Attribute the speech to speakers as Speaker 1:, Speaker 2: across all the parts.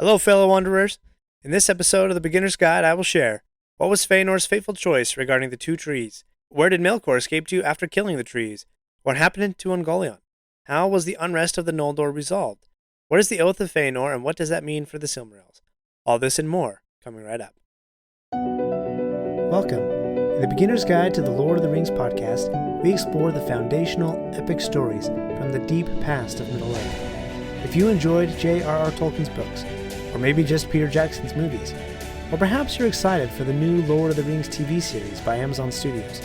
Speaker 1: Hello, fellow wanderers. In this episode of the Beginner's Guide, I will share what was Feanor's fateful choice regarding the two trees? Where did Melkor escape to after killing the trees? What happened to Ungoliant? How was the unrest of the Noldor resolved? What is the Oath of Feanor, and what does that mean for the Silmarils? All this and more, coming right up. Welcome. In the Beginner's Guide to the Lord of the Rings podcast, we explore the foundational, epic stories from the deep past of Middle-earth. If you enjoyed J.R.R. Tolkien's books, or maybe just Peter Jackson's movies, or perhaps you're excited for the new Lord of the Rings TV series by Amazon Studios,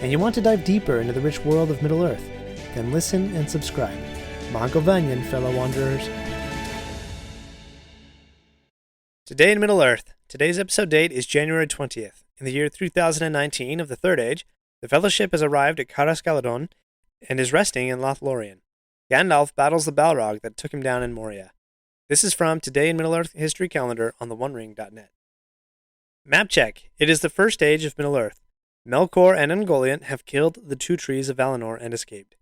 Speaker 1: and you want to dive deeper into the rich world of Middle-earth, then listen and subscribe. Mago Vanyan, fellow wanderers. Today in Middle-earth, today's episode date is January 20th. In the year 3019 of the Third Age, the Fellowship has arrived at Caras Galadon and is resting in Lothlorien. Gandalf battles the Balrog that took him down in Moria. This is from Today in Middle-earth History Calendar on theonering.net. Map check. It is the first age of Middle-earth. Melkor and Ungoliant have killed the two trees of Valinor and escaped.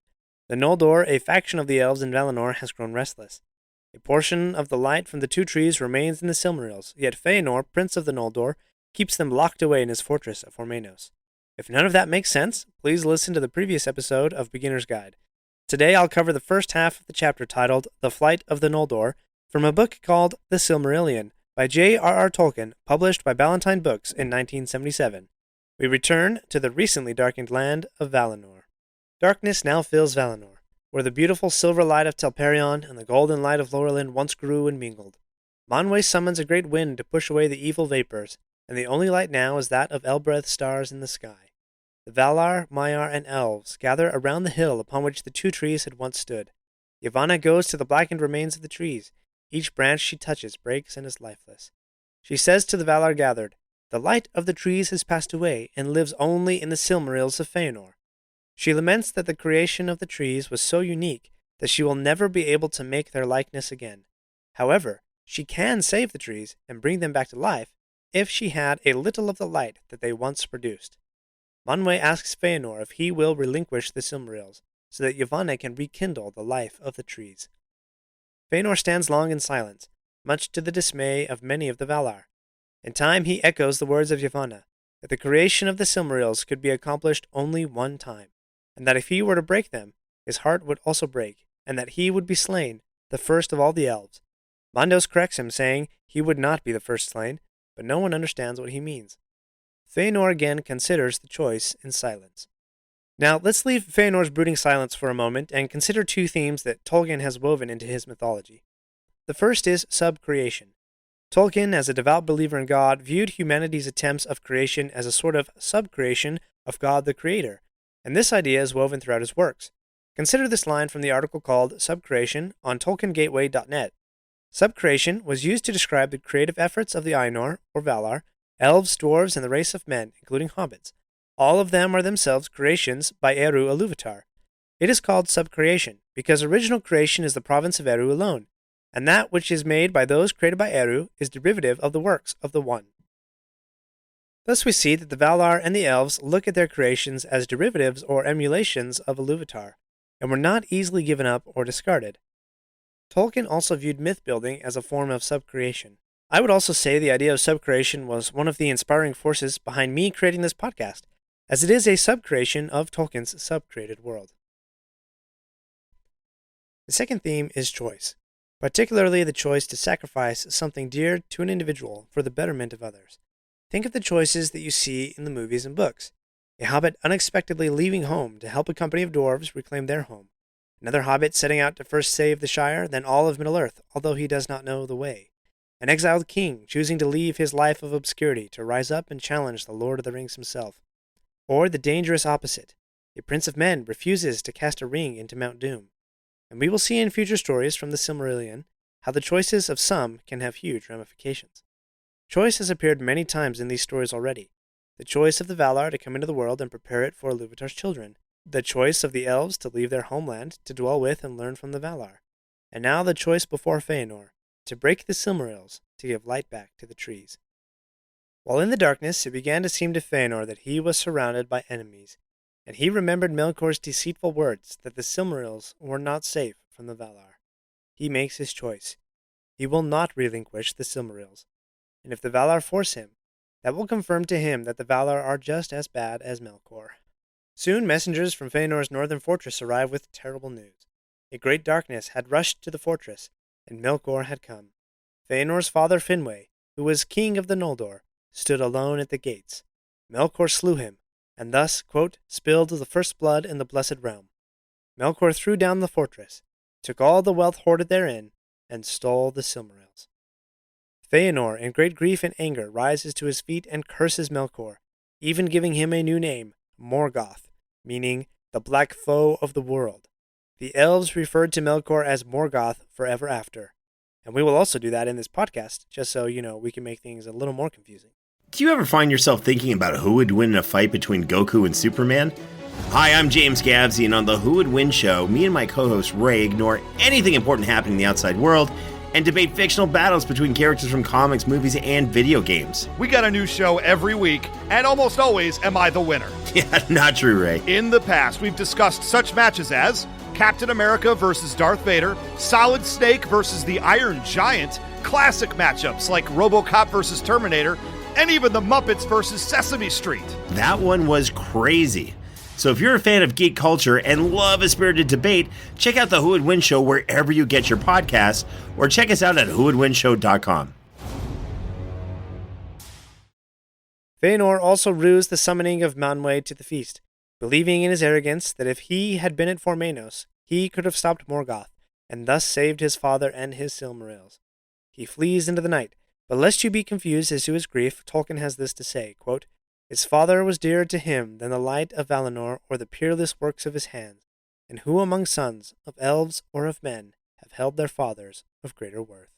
Speaker 1: The Noldor, a faction of the Elves in Valinor, has grown restless. A portion of the light from the two trees remains in the Silmarils, yet Feanor, prince of the Noldor, keeps them locked away in his fortress of Formenos. If none of that makes sense, please listen to the previous episode of Beginner's Guide. Today I'll cover the first half of the chapter titled The Flight of the Noldor from a book called The Silmarillion by J.R.R. Tolkien, published by Ballantine Books in 1977. We return to the recently darkened land of Valinor. Darkness now fills Valinor, where the beautiful silver light of Telperion and the golden light of Lorelin once grew and mingled. Manwë summons a great wind to push away the evil vapors, and the only light now is that of Elbreth's stars in the sky. The Valar, Maiar, and Elves gather around the hill upon which the two trees had once stood. Yavanna goes to the blackened remains of the trees. Each branch she touches breaks and is lifeless. She says to the Valar gathered, "The light of the trees has passed away and lives only in the Silmarils of Feanor." She laments that the creation of the trees was so unique that she will never be able to make their likeness again. However, she can save the trees and bring them back to life if she had a little of the light that they once produced. Manwë asks Feanor if he will relinquish the Silmarils, so that Yavanna can rekindle the life of the trees. Feanor stands long in silence, much to the dismay of many of the Valar. In time he echoes the words of Yavanna, that the creation of the Silmarils could be accomplished only one time, and that if he were to break them, his heart would also break, and that he would be slain, the first of all the elves. Mandos corrects him, saying he would not be the first slain, but no one understands what he means. Feanor again considers the choice in silence. Now, let's leave Feanor's brooding silence for a moment and consider two themes that Tolkien has woven into his mythology. The first is subcreation. Tolkien, as a devout believer in God, viewed humanity's attempts of creation as a sort of subcreation of God the Creator, and this idea is woven throughout his works. Consider this line from the article called Subcreation on TolkienGateway.net. Subcreation was used to describe the creative efforts of the Ainur, or Valar, elves, dwarves, and the race of men, including hobbits. All of them are themselves creations by Eru Ilúvatar. It is called subcreation because original creation is the province of Eru alone, and that which is made by those created by Eru is derivative of the works of the One. Thus we see that the Valar and the Elves look at their creations as derivatives or emulations of Ilúvatar, and were not easily given up or discarded. Tolkien also viewed myth-building as a form of subcreation. I would also say the idea of subcreation was one of the inspiring forces behind me creating this podcast, as it is a subcreation of Tolkien's subcreated world. The second theme is choice, particularly the choice to sacrifice something dear to an individual for the betterment of others. Think of the choices that you see in the movies and books. A hobbit unexpectedly leaving home to help a company of dwarves reclaim their home. Another hobbit setting out to first save the Shire, then all of Middle-earth, although he does not know the way. An exiled king choosing to leave his life of obscurity to rise up and challenge the Lord of the Rings himself. Or the dangerous opposite. A prince of men refuses to cast a ring into Mount Doom. And we will see in future stories from the Silmarillion how the choices of some can have huge ramifications. Choice has appeared many times in these stories already. The choice of the Valar to come into the world and prepare it for Ilúvatar's children. The choice of the Elves to leave their homeland to dwell with and learn from the Valar. And now the choice before Feanor, to break the Silmarils to give light back to the trees. While in the darkness, it began to seem to Feanor that he was surrounded by enemies, and he remembered Melkor's deceitful words that the Silmarils were not safe from the Valar. He makes his choice. he will not relinquish the Silmarils. And if the Valar force him, that will confirm to him that the Valar are just as bad as Melkor. Soon messengers from Feanor's northern fortress arrived with terrible news. A great darkness had rushed to the fortress, and Melkor had come. Feanor's father Finwë, who was king of the Noldor, stood alone at the gates. Melkor slew him, and thus, quote, spilled the first blood in the blessed realm. Melkor threw down the fortress, took all the wealth hoarded therein, and stole the Silmarils. Feanor, in great grief and anger, rises to his feet and curses Melkor, even giving him a new name, Morgoth, meaning the black foe of the world. The elves referred to Melkor as Morgoth forever after. And we will also do that in this podcast, just so, we can make things a little more confusing.
Speaker 2: Do you ever find yourself thinking about who would win in a fight between Goku and Superman? Hi, I'm James Gavsey, and on the Who Would Win show, me and my co-host Ray ignore anything important happening in the outside world and debate fictional battles between characters from comics, movies, and video games.
Speaker 3: We got a new show every week, and almost always am I the winner.
Speaker 2: Yeah, not true, Ray.
Speaker 3: In the past, we've discussed such matches as Captain America versus Darth Vader, Solid Snake versus the Iron Giant, classic matchups like RoboCop versus Terminator, and even the Muppets versus Sesame Street.
Speaker 2: That one was crazy. So if you're a fan of geek culture and love a spirited debate, check out the Who Would Win show wherever you get your podcasts, or check us out at whowouldwinshow.com.
Speaker 1: Feanor also rused the summoning of Manwë to the feast, believing in his arrogance that if he had been at Formenos, he could have stopped Morgoth, and thus saved his father and his Silmarils. He flees into the night, but lest you be confused as to his grief, Tolkien has this to say, quote, his father was dearer to him than the light of Valinor or the peerless works of his hands, and who among sons of elves or of men have held their fathers of greater worth.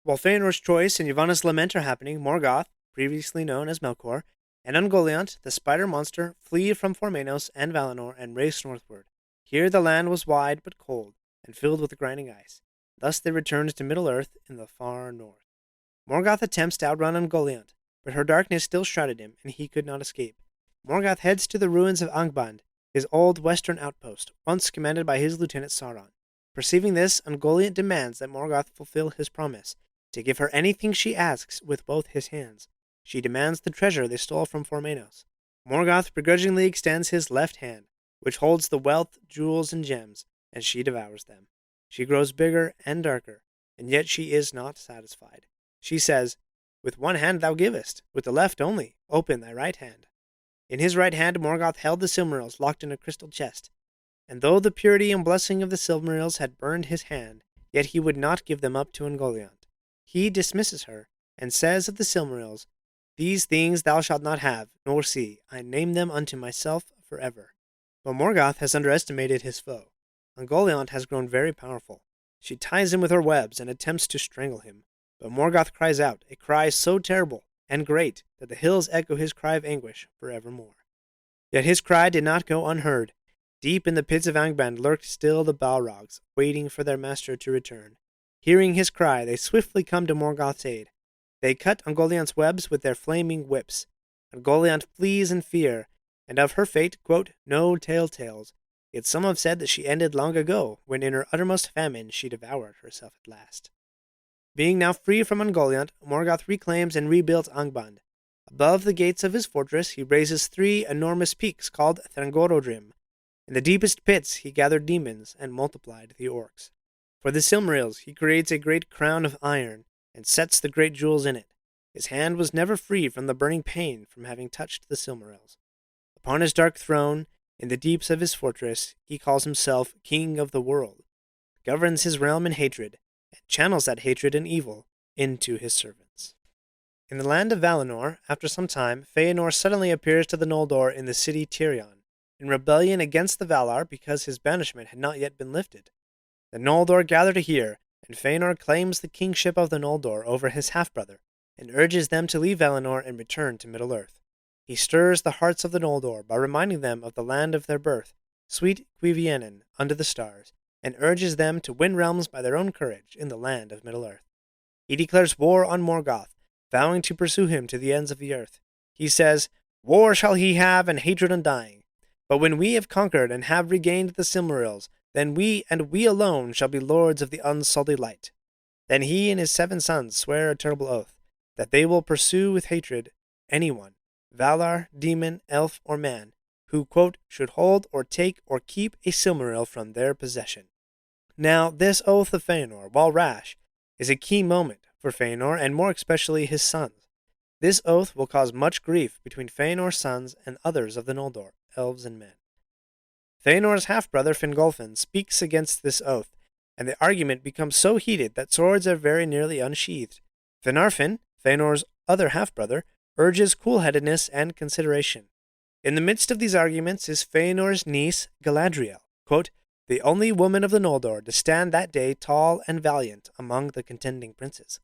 Speaker 1: While Feanor's choice and Yavanna's lament are happening, Morgoth, previously known as Melkor, and Ungoliant, the spider monster, flee from Formenos and Valinor and race northward. Here the land was wide but cold, and filled with grinding ice. Thus they returned to Middle-earth in the far north. Morgoth attempts to outrun Ungoliant, but her darkness still shrouded him, and he could not escape. Morgoth heads to the ruins of Angband, his old western outpost, once commanded by his lieutenant Sauron. Perceiving this, Ungoliant demands that Morgoth fulfill his promise, to give her anything she asks with both his hands. She demands the treasure they stole from Formenos. Morgoth begrudgingly extends his left hand, which holds the wealth, jewels, and gems, and she devours them. She grows bigger and darker, and yet she is not satisfied. She says, with one hand thou givest, with the left only, open thy right hand. In his right hand Morgoth held the Silmarils locked in a crystal chest, and though the purity and blessing of the Silmarils had burned his hand, yet he would not give them up to Ungoliant. He dismisses her, and says of the Silmarils, these things thou shalt not have, nor see, I name them unto myself forever. But Morgoth has underestimated his foe. Ungoliant has grown very powerful. She ties him with her webs and attempts to strangle him. But Morgoth cries out, a cry so terrible and great that the hills echo his cry of anguish forevermore. Yet his cry did not go unheard. Deep in the pits of Angband lurked still the Balrogs, waiting for their master to return. Hearing his cry, they swiftly come to Morgoth's aid. They cut Ungoliant's webs with their flaming whips. Ungoliant flees in fear, and of her fate, quote, no tale tells. Yet some have said that she ended long ago, when in her uttermost famine she devoured herself at last. Being now free from Ungoliant, Morgoth reclaims and rebuilds Angband. Above the gates of his fortress he raises 3 enormous peaks called Thangorodrim. In the deepest pits he gathered demons and multiplied the orcs. For the Silmarils he creates a great crown of iron, and sets the great jewels in it. His hand was never free from the burning pain from having touched the Silmarils. Upon his dark throne, in the deeps of his fortress, he calls himself King of the World, governs his realm in hatred, and channels that hatred and evil into his servants. In the land of Valinor, after some time, Feanor suddenly appears to the Noldor in the city Tirion, in rebellion against the Valar because his banishment had not yet been lifted. The Noldor gather to hear, and Feanor claims the kingship of the Noldor over his half-brother, and urges them to leave Valinor and return to Middle-earth. He stirs the hearts of the Noldor by reminding them of the land of their birth, sweet Cuiviénen, under the stars, and urges them to win realms by their own courage in the land of Middle-earth. He declares war on Morgoth, vowing to pursue him to the ends of the earth. He says, war shall he have and hatred undying. But when we have conquered and have regained the Silmarils, then we and we alone shall be lords of the unsullied light. Then he and his 7 sons swear a terrible oath that they will pursue with hatred anyone, Valar, demon, elf, or man, who, quote, should hold or take or keep a Silmaril from their possession. Now, this oath of Fëanor, while rash, is a key moment for Fëanor and more especially his sons. This oath will cause much grief between Fëanor's sons and others of the Noldor, elves and men. Fëanor's half-brother Fingolfin speaks against this oath, and the argument becomes so heated that swords are very nearly unsheathed. Finarfin, Fëanor's other half-brother, urges cool-headedness and consideration. In the midst of these arguments is Fëanor's niece Galadriel, quote, the only woman of the Noldor to stand that day tall and valiant among the contending princes.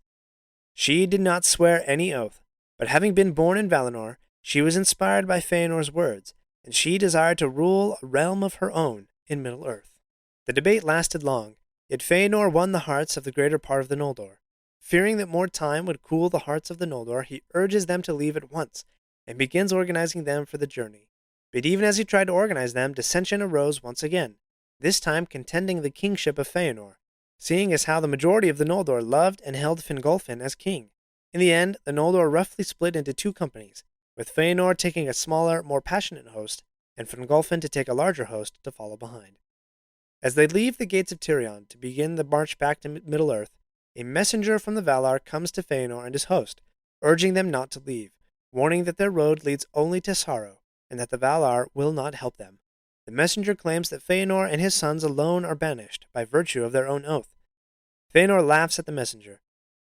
Speaker 1: She did not swear any oath, but having been born in Valinor, she was inspired by Fëanor's words, and she desired to rule a realm of her own in Middle-earth. The debate lasted long, yet Fëanor won the hearts of the greater part of the Noldor. Fearing that more time would cool the hearts of the Noldor, he urges them to leave at once, and begins organizing them for the journey. But even as he tried to organize them, dissension arose once again, this time contending the kingship of Fëanor, seeing as how the majority of the Noldor loved and held Fingolfin as king. In the end, the Noldor roughly split into 2 companies, with Fëanor taking a smaller, more passionate host, and Fingolfin to take a larger host to follow behind. As they leave the gates of Tirion to begin the march back to Middle-earth, a messenger from the Valar comes to Fëanor and his host, urging them not to leave, warning that their road leads only to sorrow, and that the Valar will not help them. The messenger claims that Fëanor and his sons alone are banished, by virtue of their own oath. Fëanor laughs at the messenger.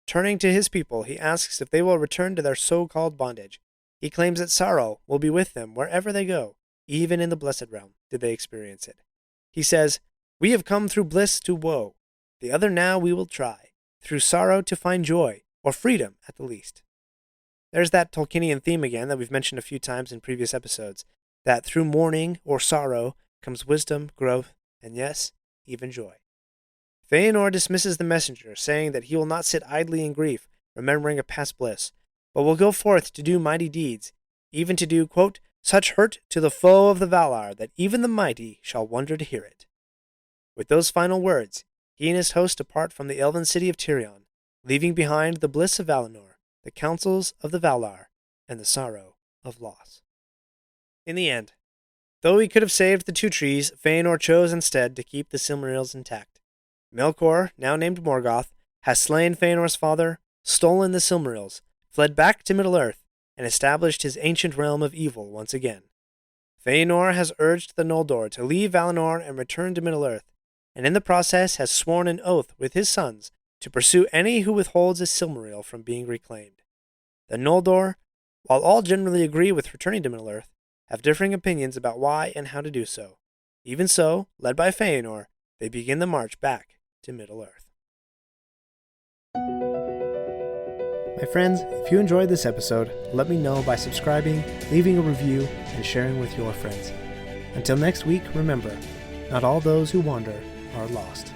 Speaker 1: Turning to his people, he asks if they will return to their so-called bondage. He claims that sorrow will be with them wherever they go, even in the Blessed Realm, did they experience it. He says, we have come through bliss to woe. The other now we will try, through sorrow to find joy, or freedom at the least. There's that Tolkienian theme again that we've mentioned a few times in previous episodes, that through mourning or sorrow comes wisdom, growth, and yes, even joy. Fëanor dismisses the messenger, saying that he will not sit idly in grief, remembering a past bliss, but will go forth to do mighty deeds, even to do, quote, such hurt to the foe of the Valar that even the mighty shall wonder to hear it. With those final words, he and his host depart from the elven city of Tirion, leaving behind the bliss of Valinor, the counsels of the Valar, and the sorrow of loss. In the end, though he could have saved the 2 trees, Fëanor chose instead to keep the Silmarils intact. Melkor, now named Morgoth, has slain Fëanor's father, stolen the Silmarils, fled back to Middle-earth, and established his ancient realm of evil once again. Fëanor has urged the Noldor to leave Valinor and return to Middle-earth, and in the process has sworn an oath with his sons to pursue any who withholds a Silmaril from being reclaimed. The Noldor, while all generally agree with returning to Middle-earth, have differing opinions about why and how to do so. Even so, led by Fëanor, they begin the march back to Middle-earth. My friends, if you enjoyed this episode, let me know by subscribing, leaving a review, and sharing with your friends. Until next week, remember, not all those who wander are lost.